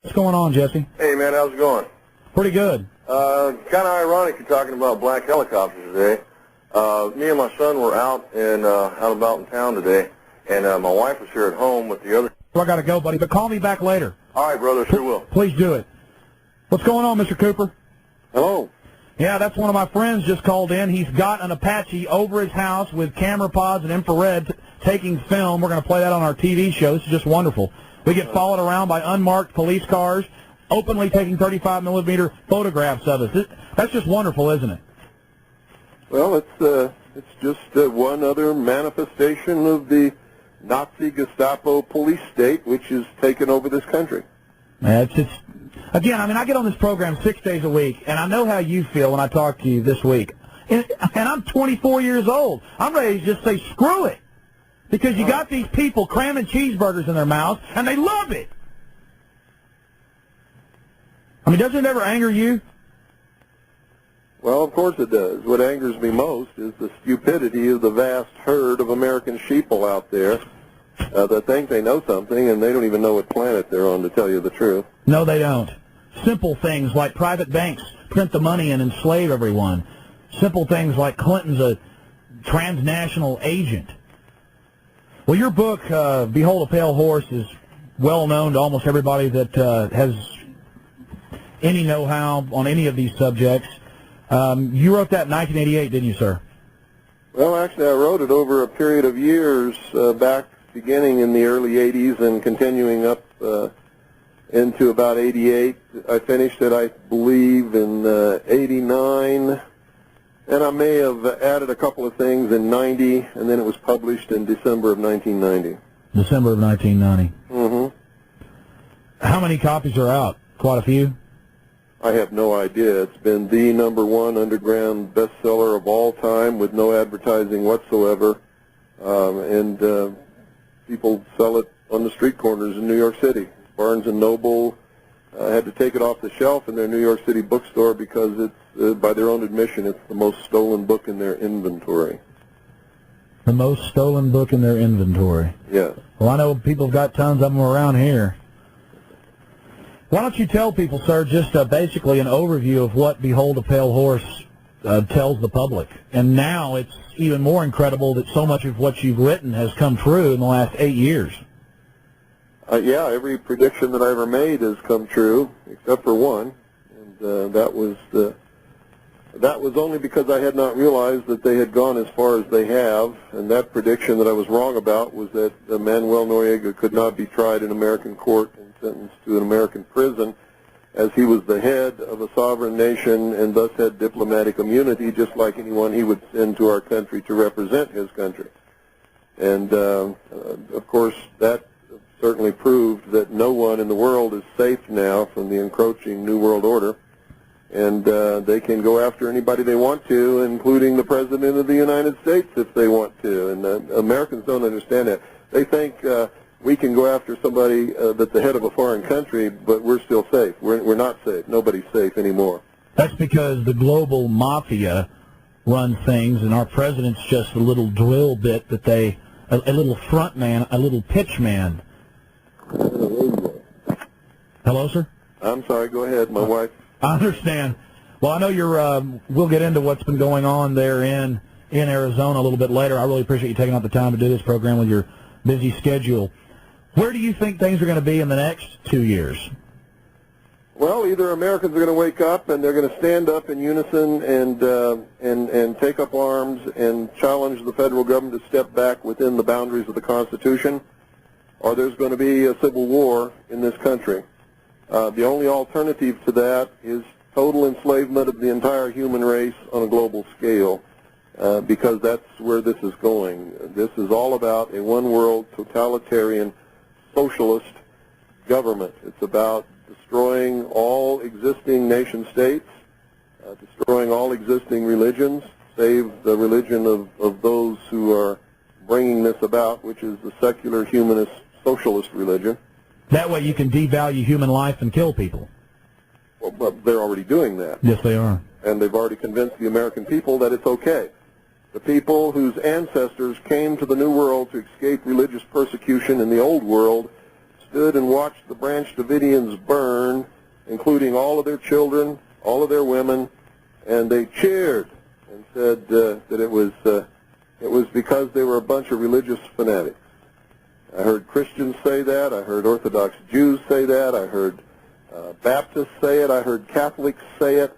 What's going on, Jesse? Hey, man, how's it going? Pretty good. Kind of ironic you're talking about black helicopters today. Me and my son were out about in town today, and my wife was here at home with the other. Well, I got to go, buddy, but call me back later. All right, brother, sure will. Please do it. What's going on, Mr. Cooper? Hello. Yeah, that's one of my friends just called in. He's got an Apache over his house with camera pods and infrared taking film. We're going to play that on our TV show. This is just wonderful. We get followed around by unmarked police cars, openly taking 35-millimeter photographs of us. That's just wonderful, isn't it? Well, it's just one other manifestation of the Nazi Gestapo police state, which has taken over this country. Again, I mean, I get on this program 6 days a week, and I know how you feel when I talk to you this week. And I'm 24 years old. I'm ready to just say, screw it. Because you got these people cramming cheeseburgers in their mouths, and they love it. I mean, doesn't it ever anger you? Well, of course it does. What angers me most is the stupidity of the vast herd of American sheeple out there that think they know something, and they don't even know what planet they're on, to tell you the truth. No, they don't. Simple things like private banks print the money and enslave everyone. Simple things like Clinton's a transnational agent. Well, your book, Behold a Pale Horse, is well known to almost everybody that has any know-how on any of these subjects. You wrote that in 1988, didn't you, sir? Well, actually, I wrote it over a period of years, back beginning in the early 80s and continuing up into about 88. I finished it, I believe, in 89. And I may have added a couple of things in 90, and then it was published in December of 1990. December of 1990. Mm-hmm. How many copies are out? Quite a few? I have no idea. It's been the #1 underground bestseller of all time with no advertising whatsoever. And people sell it on the street corners in New York City. Barnes & Noble had to take it off the shelf in their New York City bookstore because it's, by their own admission, it's the most stolen book in their inventory. The most stolen book in their inventory? Yes. Well, I know people have got tons of them around here. Why don't you tell people, sir, just basically an overview of what Behold a Pale Horse tells the public? And now it's even more incredible that so much of what you've written has come true in the last 8 years. Yeah, every prediction that I ever made has come true, except for one, and that was only because I had not realized that they had gone as far as they have, and that prediction that I was wrong about was that Manuel Noriega could not be tried in American court and sentenced to an American prison, as he was the head of a sovereign nation and thus had diplomatic immunity, just like anyone he would send to our country to represent his country. And, of course, that certainly proved that no one in the world is safe now from the encroaching New World Order, and they can go after anybody they want to, including the President of the United States if they want to. And Americans don't understand that. They think we can go after somebody that's the head of a foreign country, but we're still safe. We're not safe. Nobody's safe anymore. That's because the global mafia runs things, and our president's just a little drill bit that they, a little front man, a little pitch man. Hello, sir? I'm sorry, go ahead, my wife. I understand. Well, I know you're, we'll get into what's been going on there in Arizona a little bit later. I really appreciate you taking out the time to do this program with your busy schedule. Where do you think things are going to be in the next 2 years? Well, either Americans are going to wake up and they're going to stand up in unison and take up arms and challenge the federal government to step back within the boundaries of the Constitution, or there's going to be a civil war in this country. The only alternative to that is total enslavement of the entire human race on a global scale, because that's where this is going. This is all about a one-world, totalitarian, socialist government. It's about destroying all existing nation-states, destroying all existing religions, save the religion of those who are bringing this about, which is the secular, humanist, socialist religion. That way you can devalue human life and kill people. Well, but they're already doing that. Yes, they are. And they've already convinced the American people that it's okay. The people whose ancestors came to the New World to escape religious persecution in the Old World stood and watched the Branch Davidians burn, including all of their children, all of their women, and they cheered and said that it was because they were a bunch of religious fanatics. I heard Christians say that. I heard Orthodox Jews say that. I heard Baptists say it. I heard Catholics say it.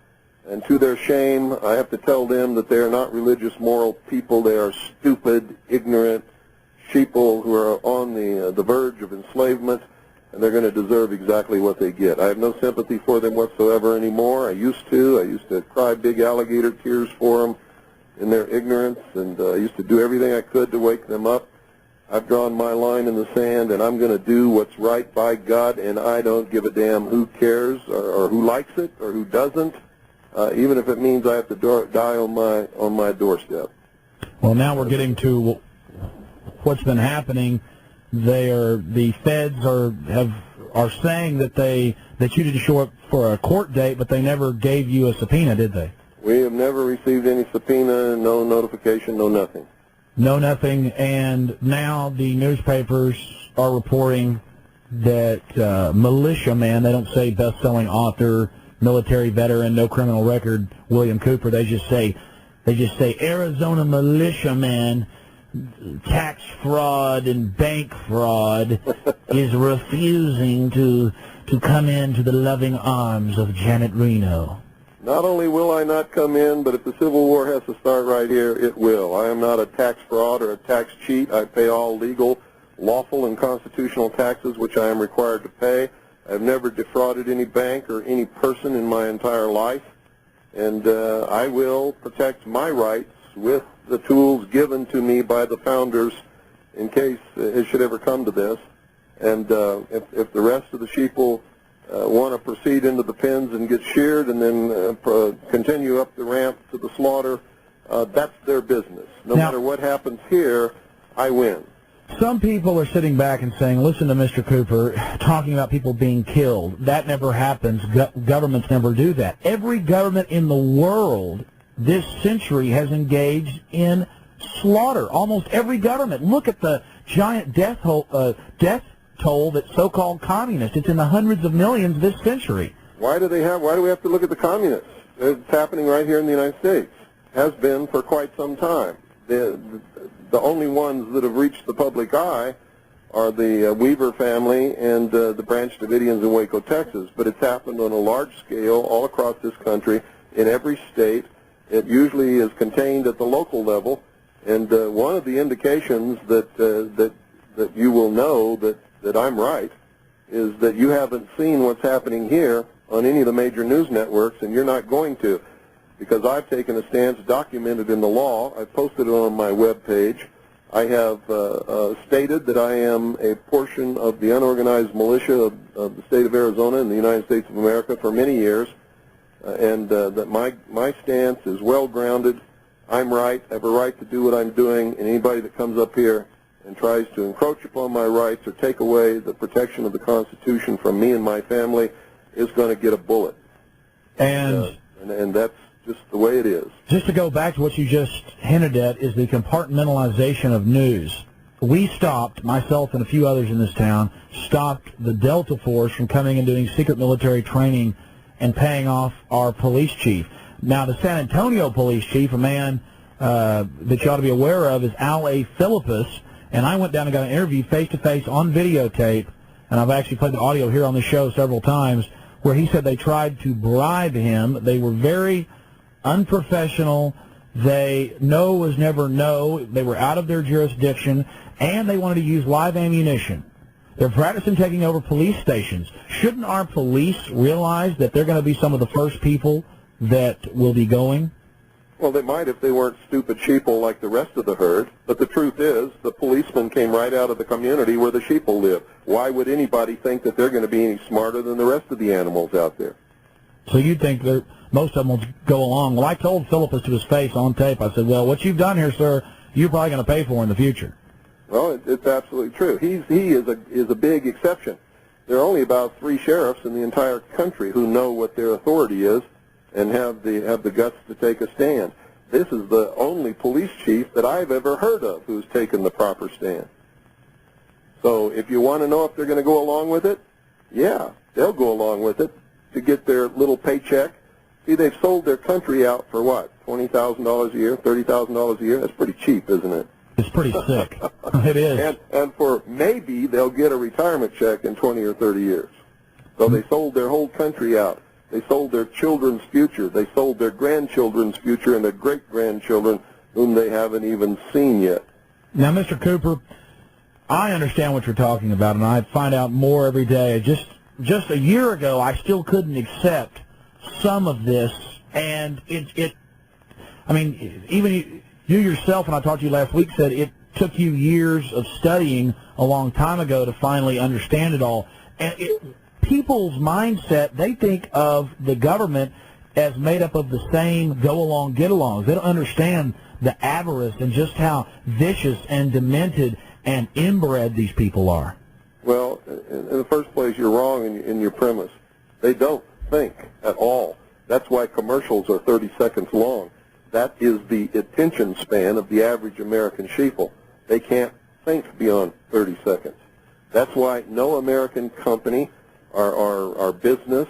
And to their shame, I have to tell them that they are not religious, moral people. They are stupid, ignorant sheeple who are on the verge of enslavement, and they're going to deserve exactly what they get. I have no sympathy for them whatsoever anymore. I used to cry big alligator tears for them in their ignorance, and I used to do everything I could to wake them up. I've drawn my line in the sand, and I'm going to do what's right by God, and I don't give a damn who cares or who likes it or who doesn't, even if it means I have to die on my doorstep. Well, now we're getting to what's been happening. The feds are saying that you didn't show up for a court date, but they never gave you a subpoena, did they? We have never received any subpoena, no notification, no nothing. No nothing, and now the newspapers are reporting that militiaman, they don't say best-selling author, military veteran, no criminal record, William Cooper, they just say Arizona militiaman, tax fraud and bank fraud is refusing to come into the loving arms of Janet Reno. Not only will I not come in, but if the Civil War has to start right here, it will. I am not a tax fraud or a tax cheat. I pay all legal, lawful, and constitutional taxes, which I am required to pay. I've never defrauded any bank or any person in my entire life, and I will protect my rights with the tools given to me by the founders in case it should ever come to this. And if the rest of the sheeple want to proceed into the pens and get sheared and then continue up the ramp to the slaughter, that's their business. No matter what happens here, I win. Some people are sitting back and saying, listen to Mr. Cooper talking about people being killed. That never happens. Governments never do that. Every government in the world this century has engaged in slaughter. Almost every government. Look at the giant death toll that's so-called communist. It's in the hundreds of millions this century. Why do we have to look at the communists? It's happening right here in the United States. Has been for quite some time. The only ones that have reached the public eye are the Weaver family and the Branch Davidians in Waco, Texas. But it's happened on a large scale all across this country, in every state. It usually is contained at the local level. And one of the indications that you will know that I'm right is that you haven't seen what's happening here on any of the major news networks, and you're not going to, because I've taken a stance documented in the law. I've posted it on my webpage. I have stated that I am a portion of the unorganized militia of the state of Arizona in the United States of America for many years, and that my stance is well-grounded. I'm right. I have a right to do what I'm doing, and anybody that comes up here and tries to encroach upon my rights or take away the protection of the Constitution from me and my family is going to get a bullet. And that's just the way it is. Just to go back to what you just hinted at is the compartmentalization of news. We stopped, myself and a few others in this town, stopped the Delta Force from coming and doing secret military training and paying off our police chief. Now, the San Antonio police chief, a man that you ought to be aware of, is Al A. Philippus, and I went down and got an interview face-to-face on videotape, and I've actually played the audio here on the show several times, where he said they tried to bribe him. They were very unprofessional. No was never no. They were out of their jurisdiction, and they wanted to use live ammunition. They're practicing taking over police stations. Shouldn't our police realize that they're going to be some of the first people that will be going? Well, they might if they weren't stupid sheeple like the rest of the herd. But the truth is, the policemen came right out of the community where the sheeple live. Why would anybody think that they're going to be any smarter than the rest of the animals out there? So you'd think that most of them will go along. Well, I told Philippus to his face on tape, I said, well, what you've done here, sir, you're probably going to pay for in the future. Well, it's absolutely true. He is a big exception. There are only about 3 sheriffs in the entire country who know what their authority is and have the guts to take a stand. This is the only police chief that I've ever heard of who's taken the proper stand. So if you want to know if they're going to go along with it, yeah, they'll go along with it to get their little paycheck. See, they've sold their country out for what, $20,000 a year, $30,000 a year? That's pretty cheap, isn't it? It's pretty sick. It is. And for maybe they'll get a retirement check in 20 or 30 years. So they sold their whole country out. They sold their children's future. They sold their grandchildren's future and their great-grandchildren whom they haven't even seen yet. Now, Mr. Cooper, I understand what you're talking about, and I find out more every day. Just a year ago, I still couldn't accept some of this, and I mean, even you yourself, when I talked to you last week, said it took you years of studying a long time ago to finally understand it all. And people's mindset, they think of the government as made up of the same go-along, get-alongs. They don't understand the avarice and just how vicious and demented and inbred these people are. Well, in the first place, you're wrong in your premise. They don't think at all. That's why commercials are 30 seconds long. That is the attention span of the average American sheeple. They can't think beyond 30 seconds. That's why no American company, our business,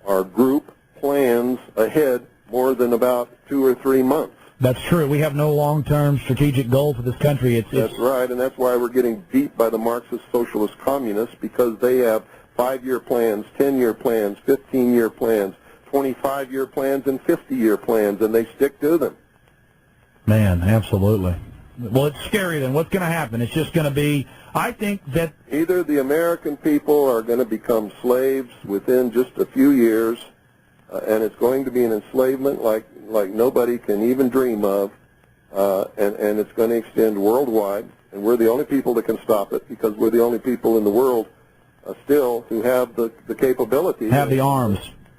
our group plans ahead more than about 2 or 3 months. That's true. We have no long-term strategic goal for this country. That's right, and that's why we're getting beat by the Marxist, socialist, communists, because they have 5-year plans, 10-year plans, 15-year plans, 25-year plans, and 50-year plans, and they stick to them. Man, absolutely. Well, it's scary then. What's going to happen? It's just going to be, I think that either the American people are going to become slaves within just a few years, and it's going to be an enslavement like nobody can even dream of, and it's going to extend worldwide, and we're the only people that can stop it, because we're the only people in the world still who have the capability, have the arms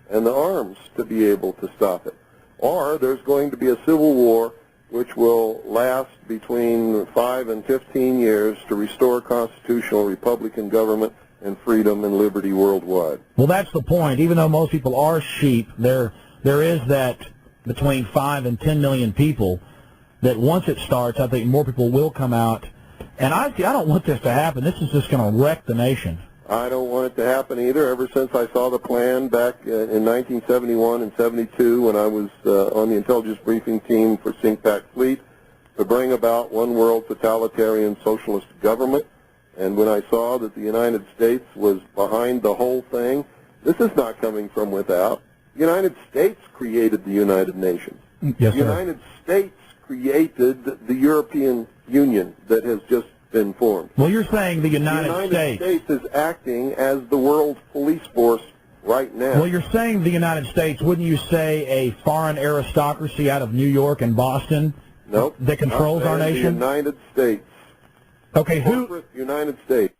and the arms to be able to stop it. Or there's going to be a civil war which will last between 5 and 15 years to restore constitutional Republican government and freedom and liberty worldwide. Well, that's the point. Even though most people are sheep, there is that between 5 and 10 million people that once it starts, I think more people will come out. And I don't want this to happen. This is just going to wreck the nation. I don't want it to happen either. Ever since I saw the plan back in 1971 and 72 when I was on the intelligence briefing team for CINCPAC Fleet to bring about one world totalitarian socialist government, and when I saw that the United States was behind the whole thing, this is not coming from without. The United States created the United Nations. Yes, the United States created the European Union that has just been formed. Well, you're saying the United States is acting as the world police force right now. Well, you're saying the United States. Wouldn't you say a foreign aristocracy out of New York and Boston nope, that controls our nation? The United States. Okay, Corporate United States,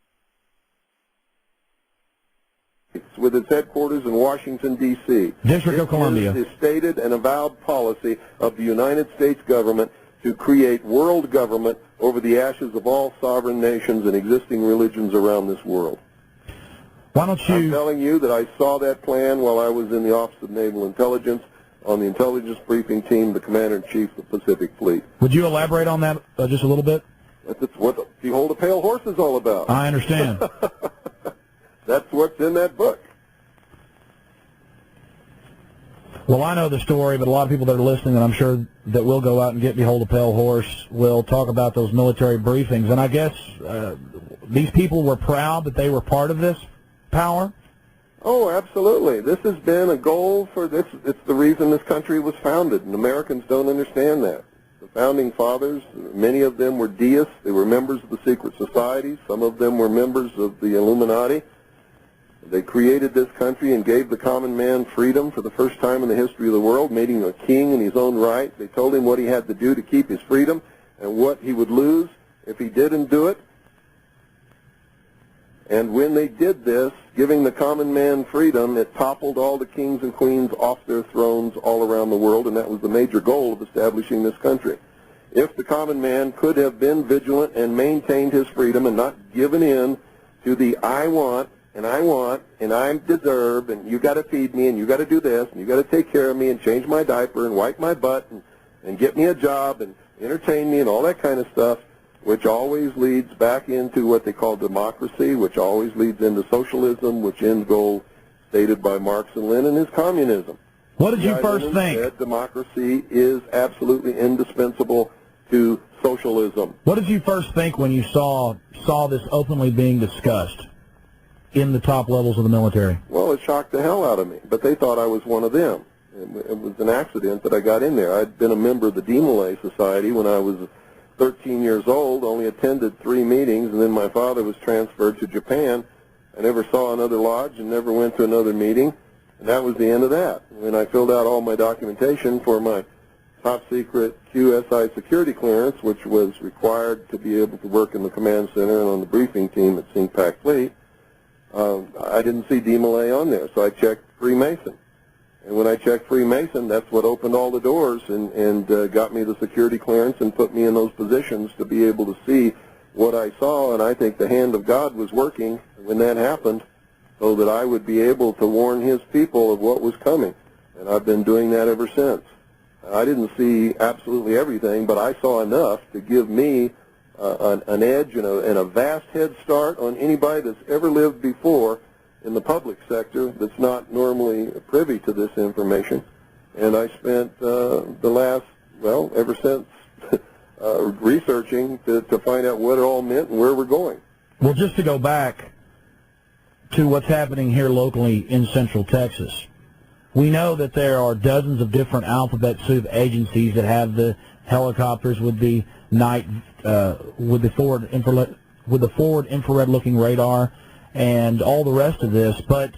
with its headquarters in Washington, D.C. District of Columbia. It is the stated and avowed policy of the United States government to create world government over the ashes of all sovereign nations and existing religions around this world. Why don't you... I'm telling you that I saw that plan while I was in the Office of Naval Intelligence on the intelligence briefing team, the Commander-in-Chief of the Pacific Fleet. Would you elaborate on that just a little bit? That's what Behold a Pale Horse is all about. I understand. That's what's in that book. Well, I know the story, but a lot of people that are listening, and I'm sure that will go out and get Behold a Pale Horse, will talk about those military briefings. And I guess these people were proud that they were part of this power? Oh, absolutely. This has been a goal for this. It's the reason this country was founded, and Americans don't understand that. The founding fathers, many of them were deists. They were members of the secret societies. Some of them were members of the Illuminati. They created this country and gave the common man freedom for the first time in the history of the world, made him a king in his own right. They told him what he had to do to keep his freedom and what he would lose if he didn't do it. And when they did this, giving the common man freedom, it toppled all the kings and queens off their thrones all around the world, and that was the major goal of establishing this country. If the common man could have been vigilant and maintained his freedom and not given in to the I want, and I deserve, and you got to feed me, and you got to do this, and you got to take care of me, and change my diaper, and wipe my butt, and get me a job, and entertain me, and all that kind of stuff, which always leads back into what they call democracy, which always leads into socialism, which end goal stated by Marx and Lenin is communism. What did you first Lenin think? said democracy is absolutely indispensable to socialism. What did you first think when you saw this openly being discussed in the top levels of the military? Well, it shocked the hell out of me, but they thought I was one of them. It was an accident that I got in there. I'd been a member of the Demolay Society when I was 13 years old, only attended 3 meetings, and then my father was transferred to Japan. I never saw another lodge and never went to another meeting, and that was the end of that. When I filled out all my documentation for my top-secret QSI security clearance, which was required to be able to work in the command center and on the briefing team at CINCPAC Fleet, I didn't see Demolay on there, so I checked Freemason. And when I checked Freemason, that's what opened all the doors and got me the security clearance and put me in those positions to be able to see what I saw, and I think the hand of God was working when that happened so that I would be able to warn his people of what was coming. And I've been doing that ever since. I didn't see absolutely everything, but I saw enough to give me an edge and a vast head start on anybody that's ever lived before in the public sector that's not normally privy to this information. And I spent the last, well, ever since researching to find out what it all meant and where we're going. Well, just to go back to what's happening here locally in Central Texas, we know that there are dozens of different alphabet soup agencies that have the helicopters with the night, with the forward infrared looking radar, and all the rest of this. But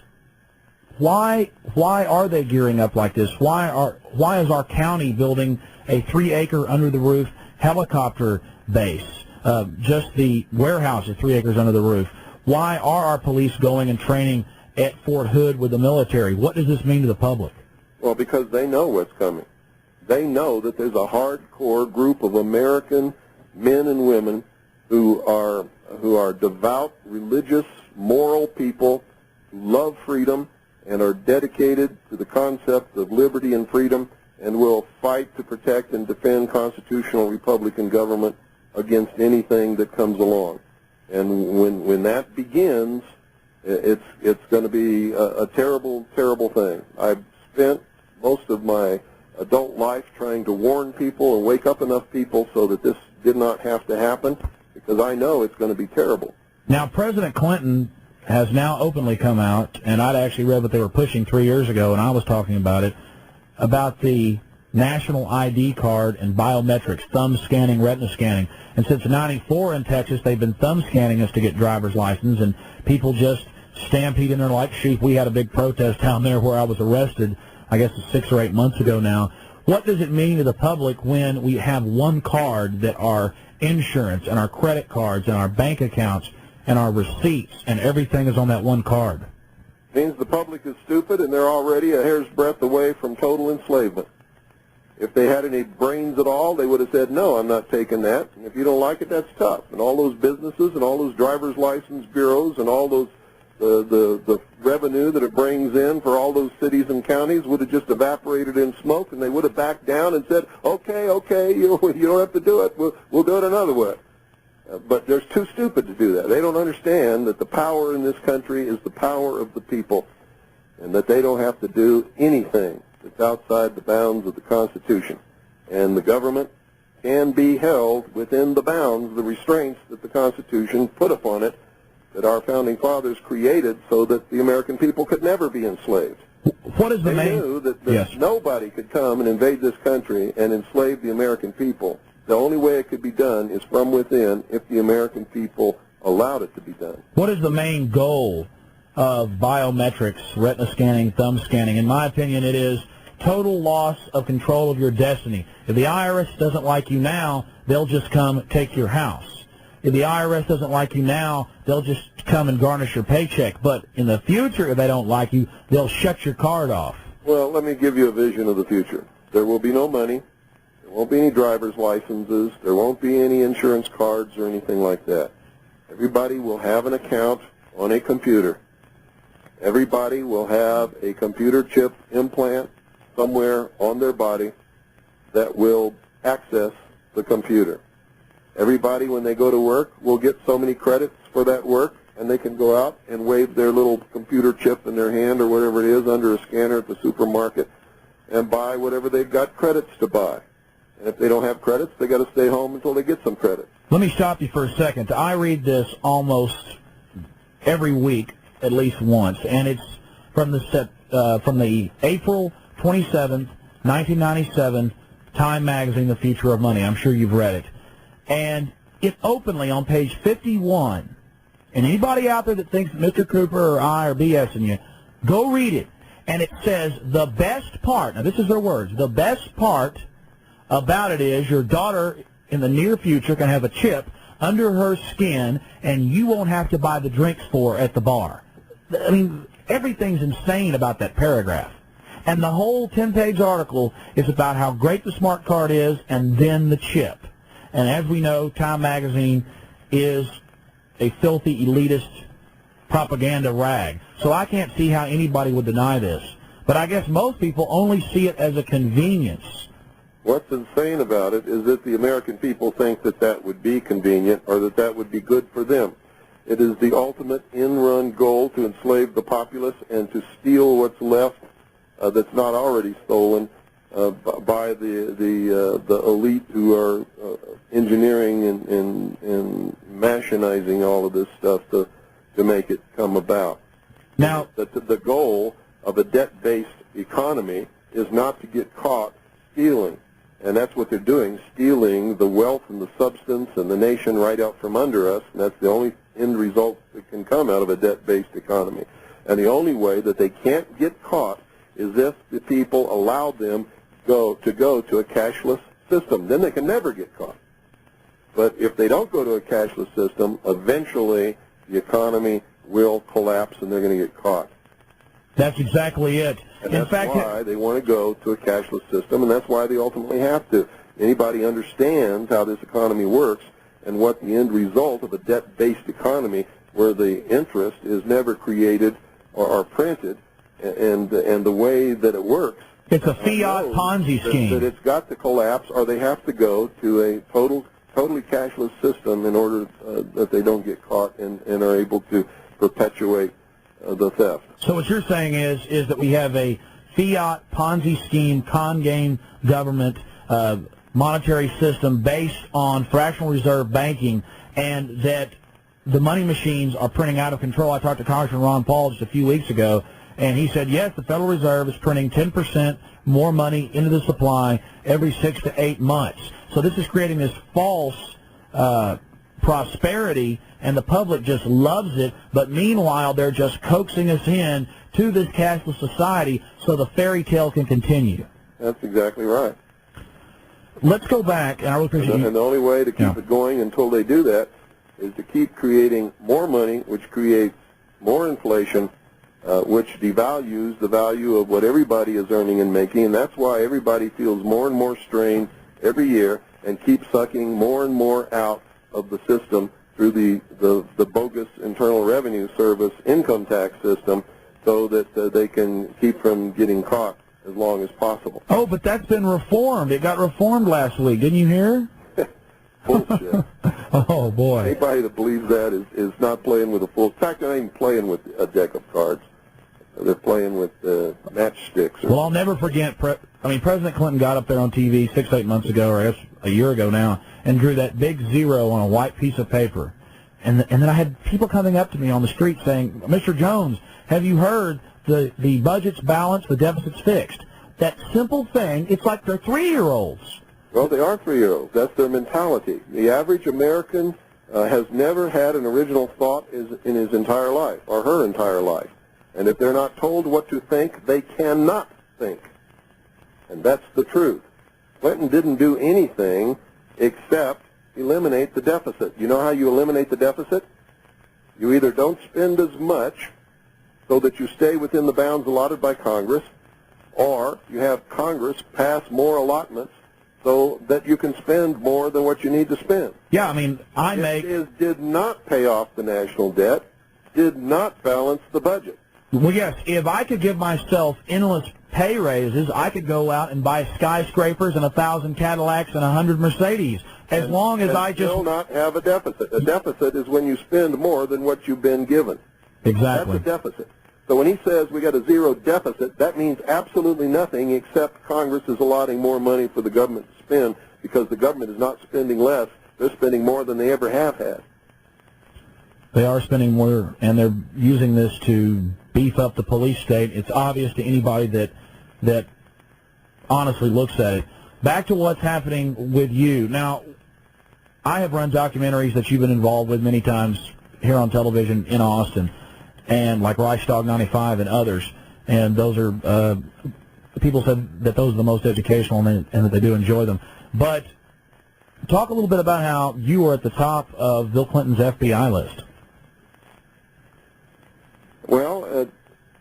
why are they gearing up like this? Why is our county building a 3-acre under the roof helicopter base? Just the warehouse is 3 acres under the roof. Why are our police going and training at Fort Hood with the military? What does this mean to the public? Well, because they know what's coming. They know that there's a hardcore group of American men and women who are devout, religious, moral people who love freedom and are dedicated to the concept of liberty and freedom and will fight to protect and defend constitutional Republican government against anything that comes along. And when that begins, it's going to be a terrible, terrible thing. I've spent most of my adult life trying to warn people and wake up enough people so that this did not have to happen, because I know it's going to be terrible. Now, President Clinton has now openly come out, and I'd actually read what they were pushing 3 years ago, and I was talking about it, about the national ID card and biometrics, thumb scanning, retina scanning. And since '94 in Texas, they've been thumb scanning us to get driver's license, and people just stampede in there like sheep. We had a big protest down there where I was arrested, I guess it's 6 or 8 months ago now. What does it mean to the public when we have one card that our insurance and our credit cards and our bank accounts and our receipts and everything is on that one card? Means the public is stupid and they're already a hair's breadth away from total enslavement. If they had any brains at all, they would have said, no, I'm not taking that. And if you don't like it, that's tough. And all those businesses and all those driver's license bureaus and all those the revenue that it brings in for all those cities and counties would have just evaporated in smoke, and they would have backed down and said, okay, you don't have to do it. We'll do it another way. But they're too stupid to do that. They don't understand that the power in this country is the power of the people, and that they don't have to do anything that's outside the bounds of the Constitution. And the government can be held within the bounds, the restraints that the Constitution put upon it, that our founding fathers created so that the American people could never be enslaved. What is the They main... knew that Yes. nobody could come and invade this country and enslave the American people. The only way it could be done is from within if the American people allowed it to be done. What is the main goal of biometrics, retina scanning, thumb scanning? In my opinion, it is total loss of control of your destiny. If the IRS doesn't like you now, they'll just come take your house. If the IRS doesn't like you now, they'll just come and garnish your paycheck. But in the future, if they don't like you, they'll shut your card off. Well, let me give you a vision of the future. There will be no money. There won't be any driver's licenses. There won't be any insurance cards or anything like that. Everybody will have an account on a computer. Everybody will have a computer chip implant somewhere on their body that will access the computer. Everybody, when they go to work, will get so many credits for that work, and they can go out and wave their little computer chip in their hand or whatever it is under a scanner at the supermarket and buy whatever they've got credits to buy. And if they don't have credits, they got to stay home until they get some credits. Let me stop you for a second. I read this almost every week, at least once, and it's from the April 27th, 1997 Time Magazine, The Future of Money. I'm sure you've read it. And it openly on page 51, and anybody out there that thinks that Mr. Cooper or I are BSing you, go read it. And it says the best part, now this is their words, the best part about it is your daughter in the near future can have a chip under her skin and you won't have to buy the drinks for her at the bar. I mean, everything's insane about that paragraph. And the whole 10-page article is about how great the smart card is and then the chip. And as we know, Time Magazine is a filthy, elitist propaganda rag. So I can't see how anybody would deny this. But I guess most people only see it as a convenience. What's insane about it is that the American people think that that would be convenient or that that would be good for them. It is the ultimate in-run goal to enslave the populace and to steal what's left that's not already stolen by the elite who are engineering and machinizing all of this stuff to make it come about. Now, the goal of a debt-based economy is not to get caught stealing. And that's what they're doing, stealing the wealth and the substance and the nation right out from under us. And that's the only end result that can come out of a debt-based economy. And the only way that they can't get caught is if the people allow them to go to a cashless system. Then they can never get caught. But if they don't go to a cashless system, eventually the economy will collapse and they're going to get caught. that's exactly it. And that's why they want to go to a cashless system, and that's why they ultimately have to. Anybody understands how this economy works and what the end result of a debt-based economy where the interest is never created or printed, and the way that it works. It's a fiat Ponzi scheme. That it's got to collapse, or they have to go to a totally cashless system in order that they don't get caught and are able to perpetuate the theft. So what you're saying is that we have a fiat Ponzi scheme, con game government monetary system based on fractional reserve banking, and that the money machines are printing out of control. I talked to Congressman Ron Paul just a few weeks ago, and he said, yes, the Federal Reserve is printing 10% more money into the supply every 6 to 8 months. So this is creating this false prosperity, and the public just loves it. But meanwhile, they're just coaxing us in to this cashless society so the fairy tale can continue. That's exactly right. Let's go back, and I really appreciate And the only way to keep it going until they do that is to keep creating more money, which creates more inflation, which devalues the value of what everybody is earning and making, and that's why everybody feels more and more strain every year and keeps sucking more and more out of the system through the bogus Internal Revenue Service income tax system so that they can keep from getting caught as long as possible. Oh, but that's been reformed. It got reformed last week. Didn't you hear? Bullshit. Oh, boy. Anybody that believes that is not playing with a full... In fact, they're not even playing with a deck of cards. They're playing with matchsticks. Well, I'll never forget, President Clinton got up there on TV 6, 8 months ago, or I guess a year ago now, and drew that big zero on a white piece of paper. And then I had people coming up to me on the street saying, Mr. Jones, have you heard the budget's balanced, the deficit's fixed? That simple thing, it's like they're 3-year-olds. Well, they are 3-year-olds. That's their mentality. The average American has never had an original thought in his entire life, or her entire life. And if they're not told what to think, they cannot think. And that's the truth. Clinton didn't do anything except eliminate the deficit. You know how you eliminate the deficit? You either don't spend as much so that you stay within the bounds allotted by Congress, or you have Congress pass more allotments so that you can spend more than what you need to spend. Yeah, Did not pay off the national debt, did not balance the budget. Well, yes, if I could give myself endless pay raises, I could go out and buy skyscrapers and 1,000 Cadillacs and 100 Mercedes. as long as I just... still not have a deficit. A deficit is when you spend more than what you've been given. Exactly. That's a deficit. So when he says we got a zero deficit, that means absolutely nothing except Congress is allotting more money for the government to spend because the government is not spending less. They're spending more than they ever have had. They are spending more, and they're using this to beef up the police state. It's obvious to anybody that honestly looks at it. Back to what's happening with you. Now, I have run documentaries that you've been involved with many times here on television in Austin, and like Reichstag 95 and others, and those are, people said that those are the most educational and that they do enjoy them. But talk a little bit about how you were at the top of Bill Clinton's FBI list. Well,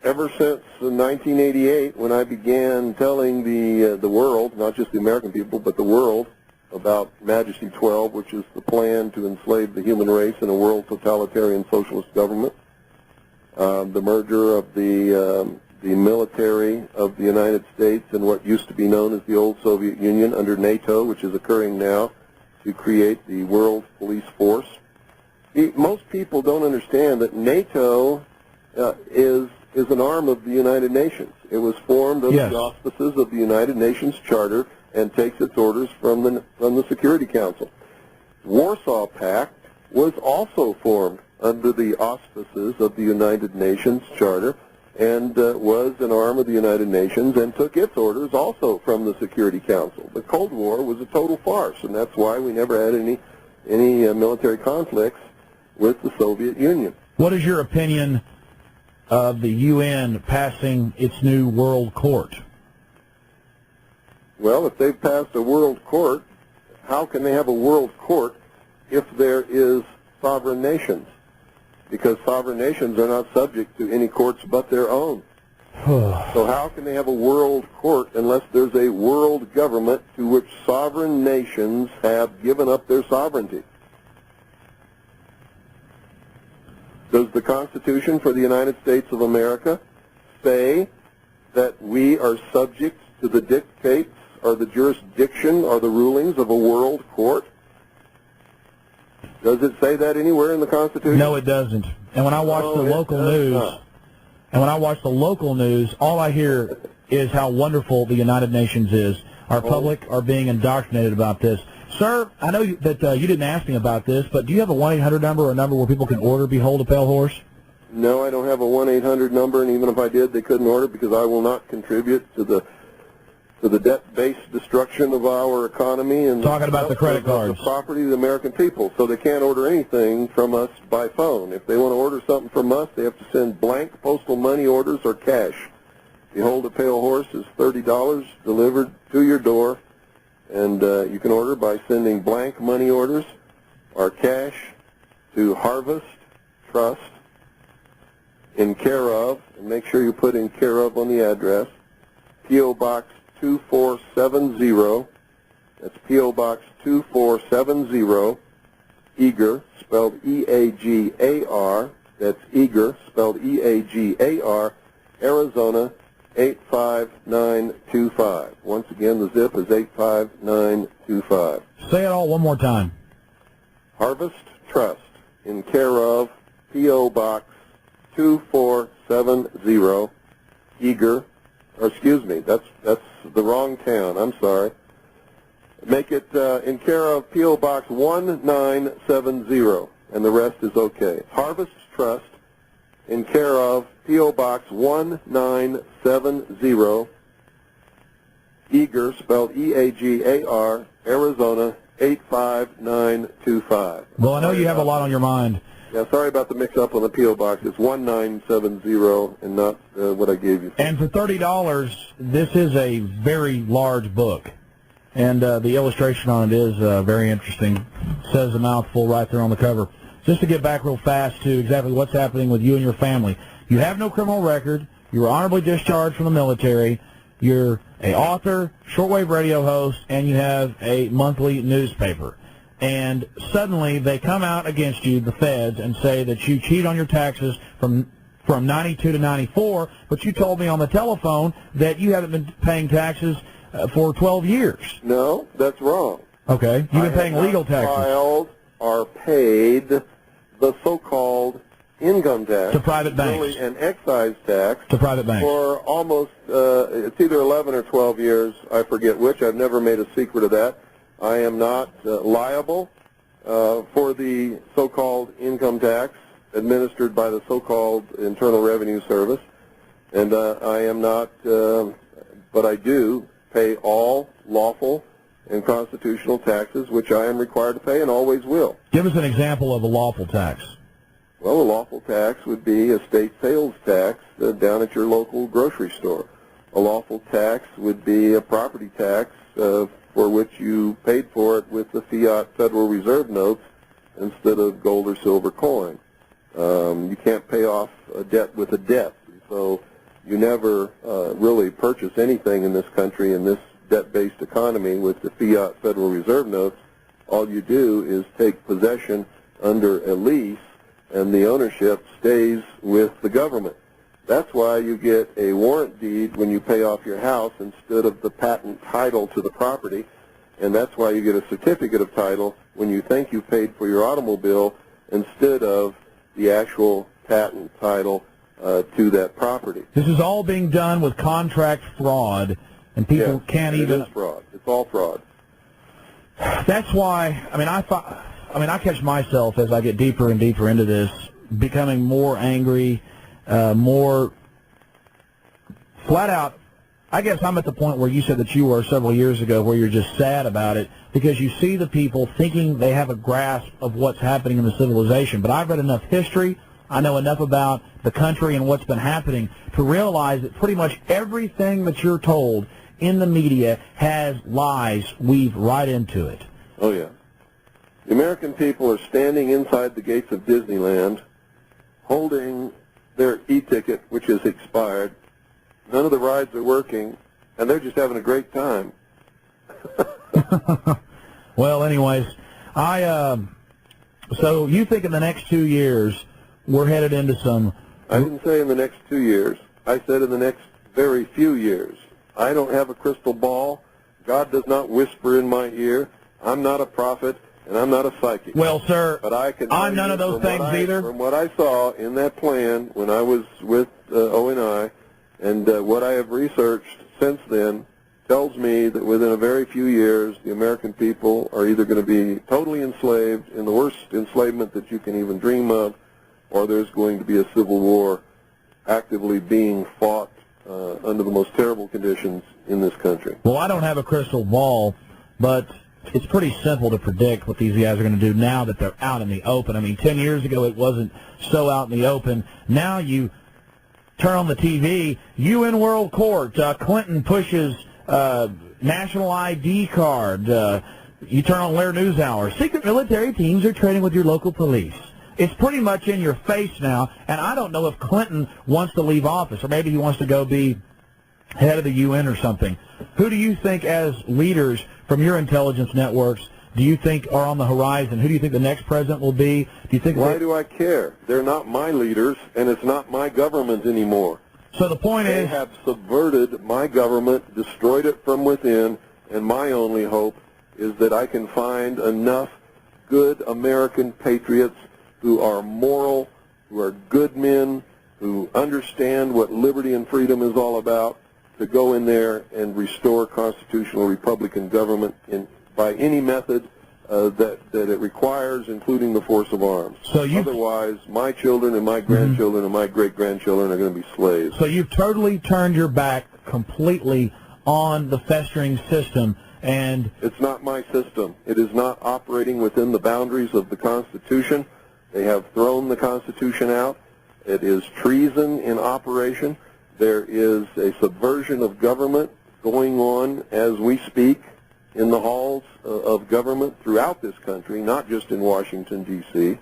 ever since 1988, when I began telling the world, not just the American people, but the world, about Majesty 12, which is the plan to enslave the human race in a world totalitarian socialist government, the merger of the military of the United States and what used to be known as the old Soviet Union under NATO, which is occurring now, to create the world police force. Most people don't understand that NATO is an arm of the United Nations. It was formed under the auspices of the United Nations Charter and takes its orders from the Security Council. Warsaw Pact was also formed under the auspices of the United Nations Charter and was an arm of the United Nations and took its orders also from the Security Council. The Cold War was a total farce, and that's why we never had any military conflicts with the Soviet Union. What is your opinion of the UN passing its new world court? Well, if they've passed a world court, how can they have a world court if there is sovereign nations? Because sovereign nations are not subject to any courts but their own. So how can they have a world court unless there's a world government to which sovereign nations have given up their sovereignty? Does the Constitution for the United States of America say that we are subject to the dictates or the jurisdiction or the rulings of a world court? Does it say that anywhere in the Constitution? No, it doesn't. And when I watch the local news, all I hear is how wonderful the United Nations is. Our public are being indoctrinated about this. Sir, I know that you didn't ask me about this, but do you have a 1-800 number or a number where people can order Behold a Pale Horse? No, I don't have a 1-800 number, and even if I did, they couldn't order because I will not contribute to the debt-based destruction of our economy and talking about the credit cards, the property of the American people. So they can't order anything from us by phone. If they want to order something from us, they have to send blank postal money orders or cash. Behold a Pale Horse is $30 delivered to your door, and you can order by sending blank money orders or cash to Harvest Trust in care of, and make sure you put in care of on the address, P.O. Box 2470, that's P.O. Box 2470, Eager, spelled E-A-G-A-R, that's Eager, spelled E-A-G-A-R, Arizona 85925. Once again, the zip is 85925. Say it all one more time. Harvest Trust, in care of P.O. Box 2470, Eager, or excuse me, that's the wrong town. I'm sorry. Make it in care of P.O. Box 1970, and the rest is okay. Harvest Trust, in care of P.O. Box 1970, Eager, spelled E-A-G-A-R, Arizona 85925. Well, I know you have a lot on your mind. Yeah, sorry about the mix-up on the P.O. Box. It's 1970 and not what I gave you. And for $30, this is a very large book. And the illustration on it is very interesting. It says a mouthful right there on the cover. Just to get back real fast to exactly what's happening with you and your family. You have no criminal record. You were honorably discharged from the military. You're an author, shortwave radio host, and you have a monthly newspaper. And suddenly they come out against you, the feds, and say that you cheat on your taxes from 92 to 94, but you told me on the telephone that you haven't been paying taxes for 12 years. No, that's wrong. Okay. You've been paying legal taxes. Filed or paid the so-called income tax. To private banks. Really an excise tax. To private banks. For almost, it's either 11 or 12 years, I forget which. I've never made a secret of that. I am not liable for the so-called income tax administered by the so-called Internal Revenue Service. And I am not, but I do pay all lawful and constitutional taxes, which I am required to pay and always will. Give us an example of a lawful tax. Well, a lawful tax would be a state sales tax down at your local grocery store. A lawful tax would be a property tax for which you paid for it with the fiat Federal Reserve notes instead of gold or silver coin. You can't pay off a debt with a debt. So you never really purchase anything in this country, in this debt-based economy, with the fiat Federal Reserve notes. All you do is take possession under a lease, and the ownership stays with the government. That's why you get a warrant deed when you pay off your house instead of the patent title to the property, and that's why you get a certificate of title when you think you paid for your automobile instead of the actual patent title to that property. This is all being done with contract fraud, and people can't even... It is fraud. It's all fraud. That's why, I catch myself as I get deeper and deeper into this, becoming more angry, more flat out. I guess I'm at the point where you said that you were several years ago, where you're just sad about it because you see the people thinking they have a grasp of what's happening in the civilization. But I've read enough history, I know enough about the country and what's been happening to realize that pretty much everything that you're told in the media has lies weaved right into it. Oh, yeah. The American people are standing inside the gates of Disneyland holding their e-ticket, which is expired. None of the rides are working, and they're just having a great time. Well, anyways, so you think in the next 2 years we're headed into some... I didn't say in the next 2 years. I said in the next very few years. I don't have a crystal ball. God does not whisper in my ear. I'm not a prophet, and I'm not a psychic. Well, sir, but I can I'm none of those things either. From what I saw in that plan when I was with O&I, and what I have researched since then, tells me that within a very few years, the American people are either going to be totally enslaved in the worst enslavement that you can even dream of, or there's going to be a civil war actively being fought under the most terrible conditions in this country. Well, I don't have a crystal ball, but it's pretty simple to predict what these guys are going to do now that they're out in the open. I mean, 10 years ago it wasn't so out in the open. Now you turn on the TV, UN World Court, Clinton pushes national ID card. You turn on Lair NewsHour, secret military teams are trading with your local police. It's pretty much in your face now, and I don't know if Clinton wants to leave office, or maybe he wants to go be head of the UN or something. Who do you think, as leaders from your intelligence networks, do you think are on the horizon? Who do you think the next president will be? Do you think? Why do I care? They're not my leaders, and it's not my government anymore. So the point is, they have subverted my government, destroyed it from within, and my only hope is that I can find enough good American patriots who are moral, who are good men, who understand what liberty and freedom is all about, to go in there and restore constitutional Republican government by any method that it requires, including the force of arms. So otherwise, my children and my grandchildren and my great-grandchildren are going to be slaves. So you've totally turned your back completely on the festering system, and... It's not my system. It is not operating within the boundaries of the Constitution. They have thrown the Constitution out. It is treason in operation. There is a subversion of government going on as we speak in the halls of government throughout this country, not just in Washington, D.C.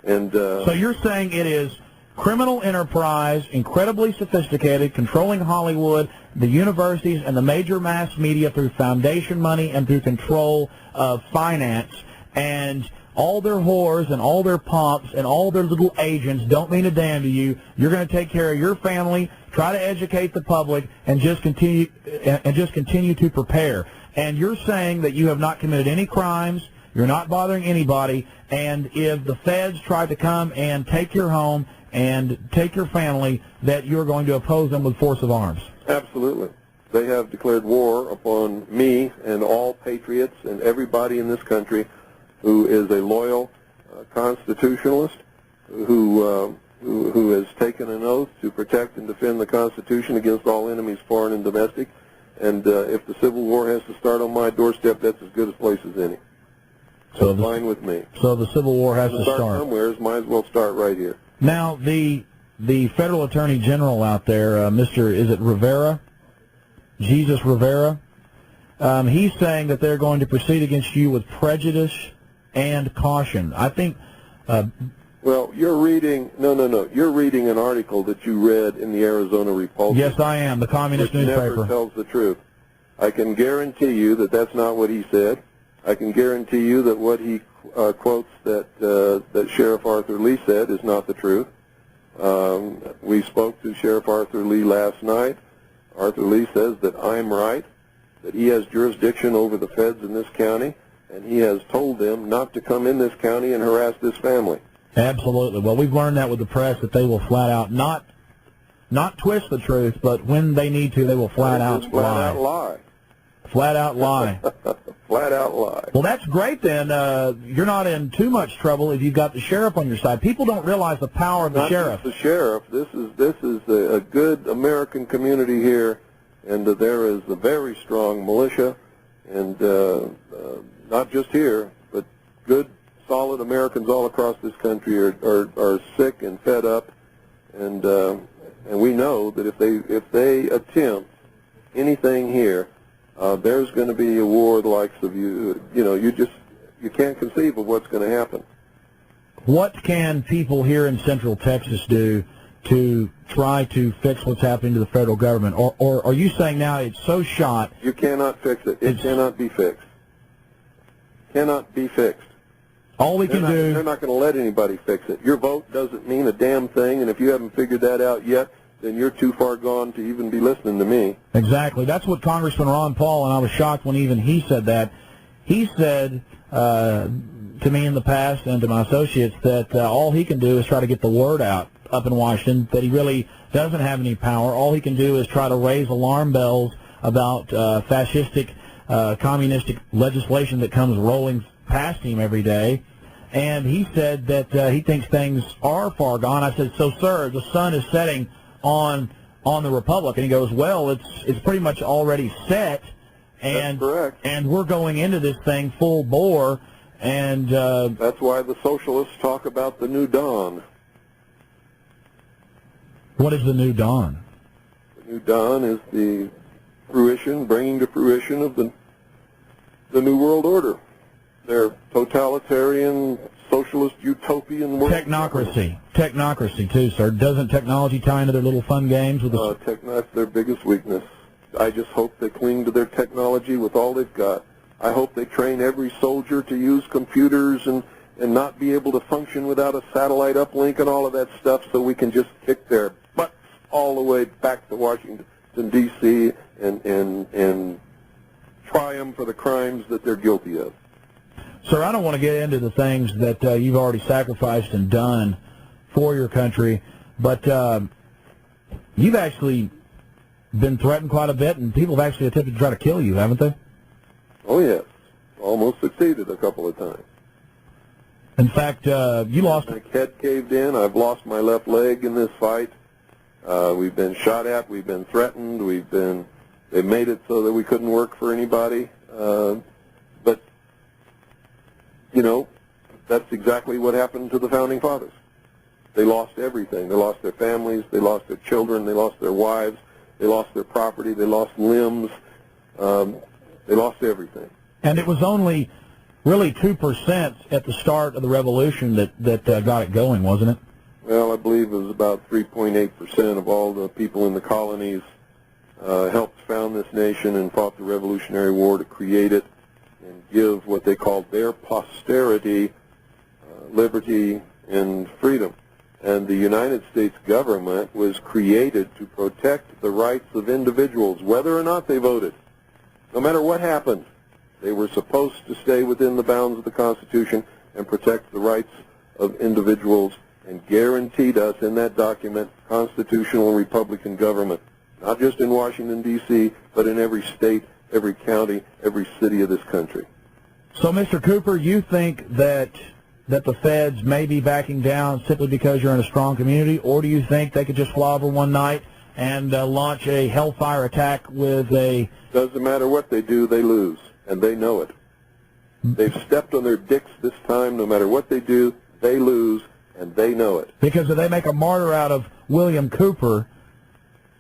And so you're saying it is criminal enterprise, incredibly sophisticated, controlling Hollywood, the universities, and the major mass media through foundation money and through control of finance, and all their whores and all their pomps and all their little agents don't mean a damn to you. You're going to take care of your family, try to educate the public, and just continue to prepare. and you're saying that you have not committed any crimes, you're not bothering anybody, and if the feds try to come and take your home and take your family, that you're going to oppose them with force of arms. Absolutely. They have declared war upon me and all patriots and everybody in this country who is a loyal constitutionalist, who has taken an oath to protect and defend the Constitution against all enemies, foreign and domestic. And if the Civil War has to start on my doorstep, that's as good a place as any. So it's fine with me. So the Civil War has to start somewhere. Might as well start right here. Now, the federal attorney general out there, is it Rivera? Jesus Rivera? He's saying that they're going to proceed against you with prejudice and caution. I think... well, you're reading... No. You're reading an article that you read in the Arizona Republic. Yes, I am. The communist newspaper. Never tells the truth. I can guarantee you that that's not what he said. I can guarantee you that what he quotes that Sheriff Arthur Lee said is not the truth. We spoke to Sheriff Arthur Lee last night. Arthur Lee says that I'm right, that he has jurisdiction over the feds in this county, and he has told them not to come in this county and harass this family. Absolutely. Well, we've learned that with the press, that they will flat out not twist the truth, but when they need to, they will flat out lie. Flat out lie. Flat out lie. Flat out lie. Well, that's great then. You're not in too much trouble if you've got the sheriff on your side. People don't realize the power of the sheriff. Not just the sheriff. This is a good American community here, and there is a very strong militia, and not just here, but good, solid Americans all across this country are sick and fed up, and we know that if they attempt anything here, there's going to be a war the likes of you can't conceive of what's going to happen. What can people here in Central Texas do to try to fix what's happening to the federal government? Or are you saying now it's so shot? You cannot fix it. It cannot be fixed. Cannot be fixed. All we can do... They're not going to let anybody fix it. Your vote doesn't mean a damn thing, and if you haven't figured that out yet, then you're too far gone to even be listening to me. Exactly. That's what Congressman Ron Paul, and I was shocked when even he said that. He said to me in the past and to my associates that all he can do is try to get the word out up in Washington, that he really doesn't have any power. All he can do is try to raise alarm bells about fascistic, communistic legislation that comes rolling past him every day. And he said that he thinks things are far gone. I said, so, sir, the sun is setting on the Republic. And he goes, well, it's pretty much already set. And, that's correct. And we're going into this thing full bore. And that's why the socialists talk about the new dawn. What is the new dawn? The new dawn is the bringing to fruition of the new world order. Their totalitarian, socialist, utopian world. Technocracy too, sir. Doesn't technology tie into their little fun games with the... That's their biggest weakness. I just hope they cling to their technology with all they've got. I hope they train every soldier to use computers and not be able to function without a satellite uplink and all of that stuff, so we can just kick their butts all the way back to Washington, D.C. and try them for the crimes that they're guilty of. Sir, I don't want to get into the things that you've already sacrificed and done for your country, but you've actually been threatened quite a bit, and people have actually attempted to try to kill you, haven't they? Oh, yes. Almost succeeded a couple of times. In fact, you lost... My head caved in. I've lost my left leg in this fight. We've been shot at. We've been threatened. They made it so that we couldn't work for anybody. But, you know, that's exactly what happened to the Founding Fathers. They lost everything. They lost their families. They lost their children. They lost their wives. They lost their property. They lost limbs. They lost everything. And it was only really 2% at the start of the revolution that got it going, wasn't it? Well, I believe it was about 3.8% of all the people in the colonies helped found this nation and fought the Revolutionary War to create it and give what they called their posterity liberty and freedom. And the United States government was created to protect the rights of individuals, whether or not they voted. No matter what happened, they were supposed to stay within the bounds of the Constitution and protect the rights of individuals, and guaranteed us in that document constitutional and Republican government, not just in Washington, D.C., but in every state, every county, every city of this country. So, Mr. Cooper, you think that the feds may be backing down simply because you're in a strong community, or do you think they could just fly over one night and launch a hellfire attack with a... Doesn't matter what they do, they lose, and they know it. They've stepped on their dicks this time. No matter what they do, they lose, and they know it. Because if they make a martyr out of William Cooper...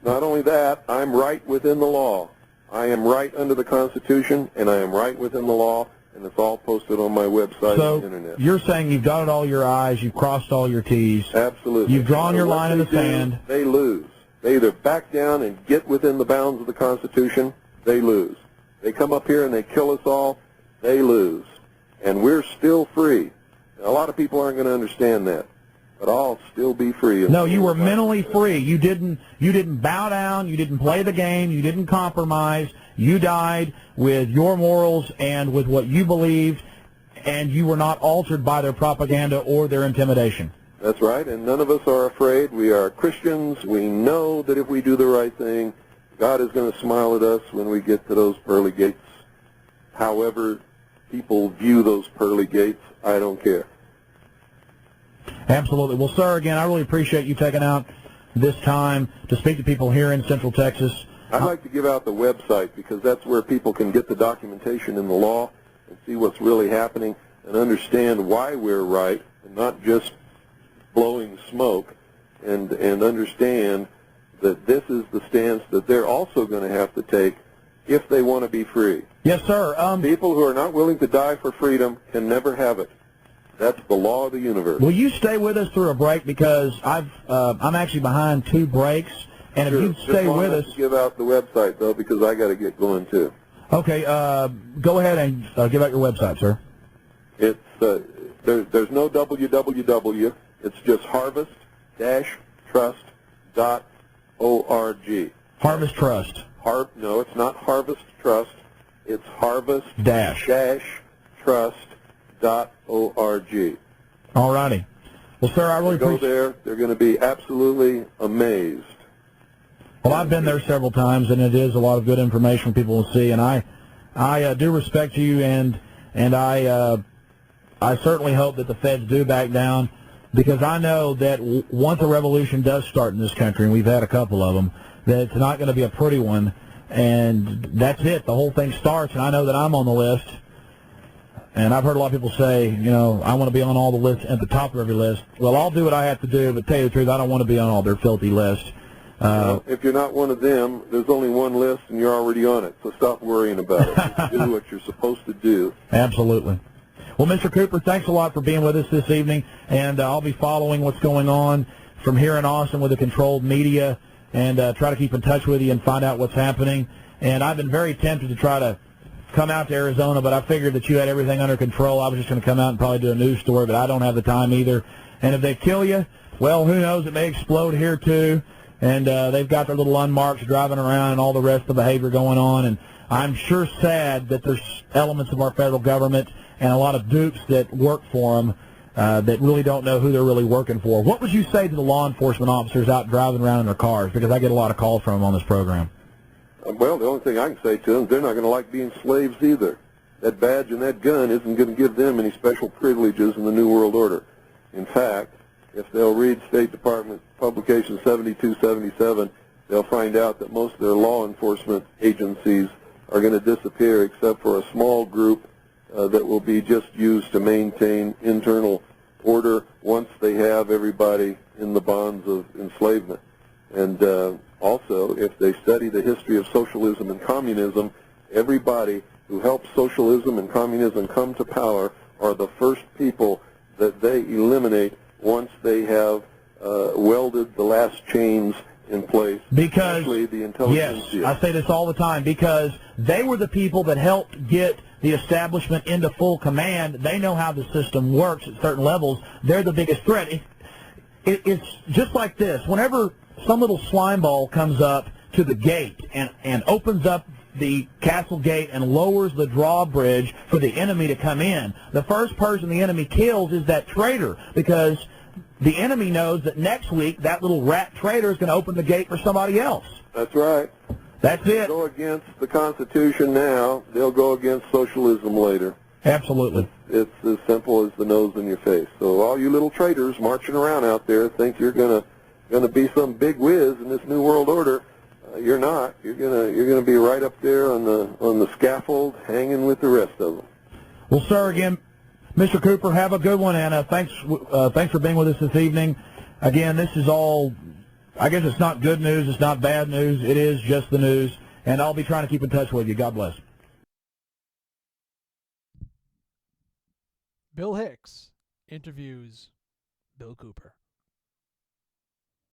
Not only that, I'm right within the law. I am right under the Constitution, and I am right within the law, and it's all posted on my website so and the Internet. You're saying you've dotted all your I's, you've crossed all your T's. Absolutely. You've drawn your line in the do, sand. They lose. They either back down and get within the bounds of the Constitution, they lose. They come up here and they kill us all, they lose. And we're still free. Now, a lot of people aren't going to understand that, but I'll still be free. No, you were mentally free. You didn't bow down. You didn't play the game. You didn't compromise. You died with your morals and with what you believed, and you were not altered by their propaganda or their intimidation. That's right, and none of us are afraid. We are Christians. We know that if we do the right thing, God is going to smile at us when we get to those pearly gates. However people view those pearly gates, I don't care. Absolutely. Well, sir, again, I really appreciate you taking out this time to speak to people here in Central Texas. I'd like to give out the website because that's where people can get the documentation in the law and see what's really happening and understand why we're right and not just blowing smoke, and understand that this is the stance that they're also going to have to take if they want to be free. Yes, sir. People who are not willing to die for freedom can never have it. That's the law of the universe. Will you stay with us through a break, because I'm actually behind 2 breaks, and Sure. if you stay with us... Give out the website, though, because I got to get going, too. Okay, go ahead and give out your website, sir. It's there's no www. It's just harvest-trust.org. Harvest Trust. No, it's not Harvest Trust. It's harvest-trust.org. All righty. Well, sir, I really Go appreciate... there. They're going to be absolutely amazed. Well, I've been there several times, and it is a lot of good information people will see, and I do respect you, and I certainly hope that the feds do back down, because I know that once a revolution does start in this country, and we've had a couple of them, that it's not going to be a pretty one, and that's it. The whole thing starts, and I know that I'm on the list, and I've heard a lot of people say, you know, I want to be on all the lists at the top of every list. Well, I'll do what I have to do, but tell you the truth, I don't want to be on all their filthy lists. If you're not one of them, there's only one list, and you're already on it, so stop worrying about it. Just do what you're supposed to do. Absolutely. Well, Mr. Cooper, thanks a lot for being with us this evening, and I'll be following what's going on from here in Austin with the controlled media, and try to keep in touch with you and find out what's happening. And I've been very tempted to try to come out to Arizona, but I figured that you had everything under control. I was just going to come out and probably do a news story, but I don't have the time either. And if they kill you, well, who knows? It may explode here, too. And they've got their little unmarks driving around and all the rest of the behavior going on. And I'm sure sad that there's elements of our federal government and a lot of dupes that work for them that really don't know who they're really working for. What would you say to the law enforcement officers out driving around in their cars? Because I get a lot of calls from them on this program. Well, the only thing I can say to them is they're not going to like being slaves either. That badge and that gun isn't going to give them any special privileges in the New World Order. In fact, if they'll read State Department Publication 7277, they'll find out that most of their law enforcement agencies are going to disappear except for a small group that will be just used to maintain internal order once they have everybody in the bonds of enslavement. And also, if they study the history of socialism and communism, everybody who helped socialism and communism come to power are the first people that they eliminate once they have welded the last chains in place. Because, the intelligentsia. yes, I say this all the time, because they were the people that helped get the establishment into full command. They know how the system works at certain levels. They're the biggest threat. It's just like this. Whenever some little slime ball comes up to the gate and opens up the castle gate and lowers the drawbridge for the enemy to come in. The first person the enemy kills is that traitor, because the enemy knows that next week that little rat traitor is going to open the gate for somebody else. That's right. That's it. They'll go against the Constitution now. They'll go against socialism later. Absolutely. It's as simple as the nose in your face. So all you little traitors marching around out there think you're gonna be some big whiz in this new world order. You're not. You're gonna be right up there on the scaffold, hanging with the rest of them. Well, sir, again, Mr. Cooper, have a good one, and thanks for being with us this evening. Again, this is all, I guess it's not good news, it's not bad news, it is just the news, and I'll be trying to keep in touch with you. God bless. Bill Hicks interviews Bill Cooper.